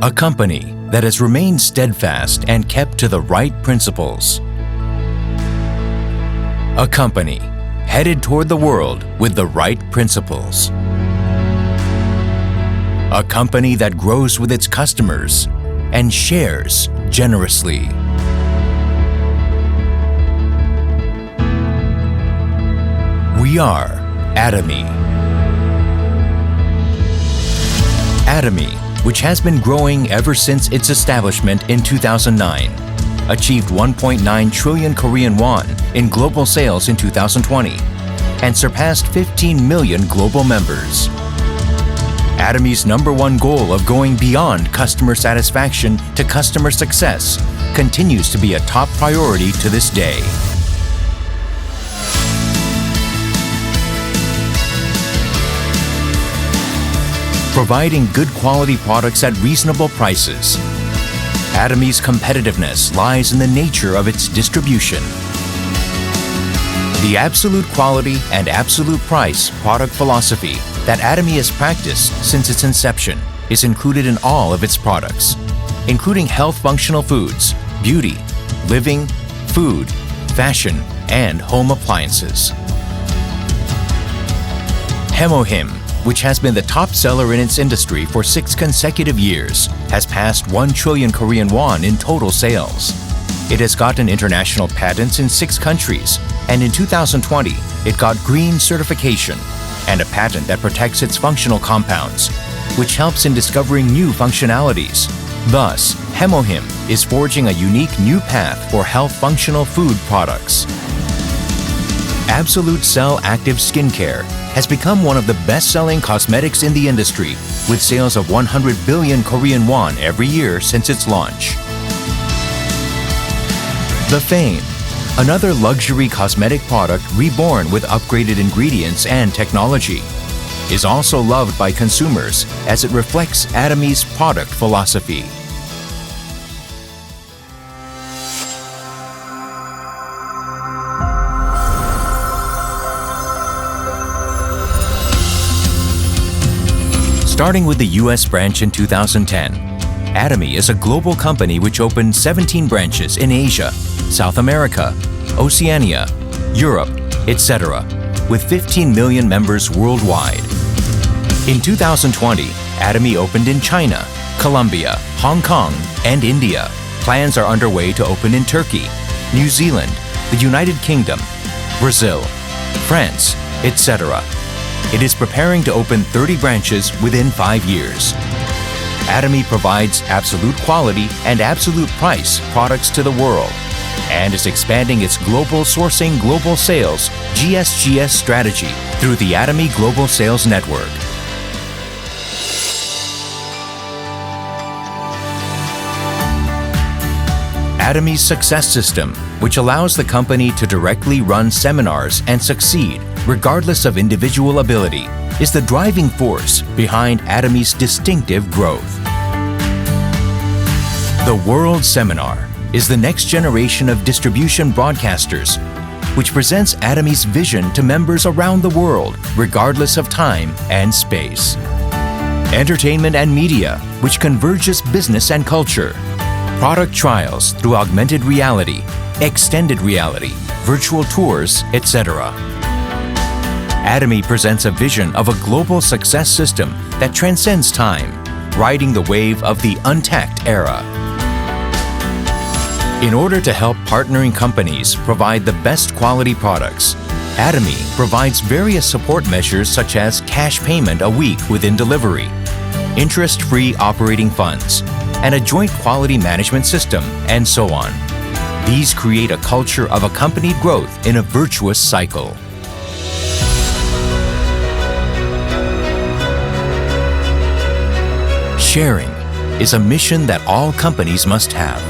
A company that has remained steadfast and kept to the right principles. A company headed toward the world with the right principles. A company that grows with its customers and shares generously. We are Atomy. Atomy, which has been growing ever since its establishment in 2009, achieved 1.9 trillion Korean won in global sales in 2020 and surpassed 15 million global members. Atomy's #1 goal of going beyond customer satisfaction to customer success continues to be a top priority to this day. Providing good quality products at reasonable prices. Atomy's competitiveness lies in the nature of its distribution. The absolute quality and absolute price product philosophy that Atomy has practiced since its inception is included in all of its products, including health functional foods, beauty, living, food, fashion, and home appliances. Hemohim, which has been the top seller in its industry for 6 consecutive years, has passed 1 trillion Korean won in total sales. It has gotten international patents in 6 countries, and in 2020, it got green certification and a patent that protects its functional compounds, which helps in discovering new functionalities. Thus, Hemohim is forging a unique new path for health functional food products. Absolute Cell Active Skincare has become one of the best-selling cosmetics in the industry, with sales of 100 billion Korean won every year since its launch. The Fame, another luxury cosmetic product reborn with upgraded ingredients and technology, is also loved by consumers as it reflects Atomy's product philosophy. Starting with the US branch in 2010, Atomy is a global company which opened 17 branches in Asia, South America, Oceania, Europe, etc., with 15 million members worldwide. In 2020, Atomy opened in China, Colombia, Hong Kong, and India. Plans are underway to open in Turkey, New Zealand, the United Kingdom, Brazil, France, etc. It is preparing to open 30 branches within 5 years. Atomy provides absolute quality and absolute price products to the world and is expanding its global sourcing global sales GSGS strategy through the Atomy Global Sales Network. Atomy's success system, which allows the company to directly run seminars and succeed regardless of individual ability, is the driving force behind Atomy's distinctive growth. The World Seminar is the next generation of distribution broadcasters, which presents Atomy's vision to members around the world, regardless of time and space. Entertainment and media, which converges business and culture. Product trials through augmented reality, extended reality, virtual tours, etc. Atomy presents a vision of a global success system that transcends time, riding the wave of the untapped era. In order to help partnering companies provide the best quality products, Atomy provides various support measures such as cash payment a week within delivery, interest-free operating funds, and a joint quality management system, and so on. These create a culture of accompanied growth in a virtuous cycle. Sharing is a mission that all companies must have.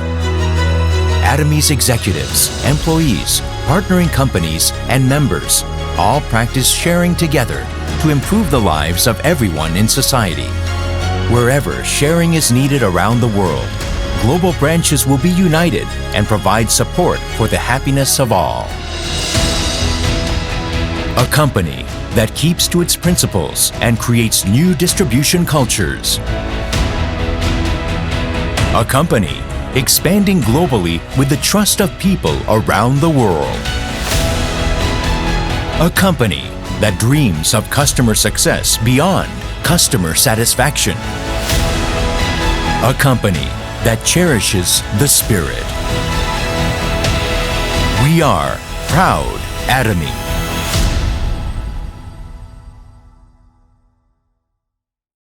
Atomy's executives, employees, partnering companies, and members all practice sharing together to improve the lives of everyone in society. Wherever sharing is needed around the world, global branches will be united and provide support for the happiness of all. A company that keeps to its principles and creates new distribution cultures. A company expanding globally with the trust of people around the world. A company that dreams of customer success beyond customer satisfaction. A company that cherishes the spirit. We are proud Atomy.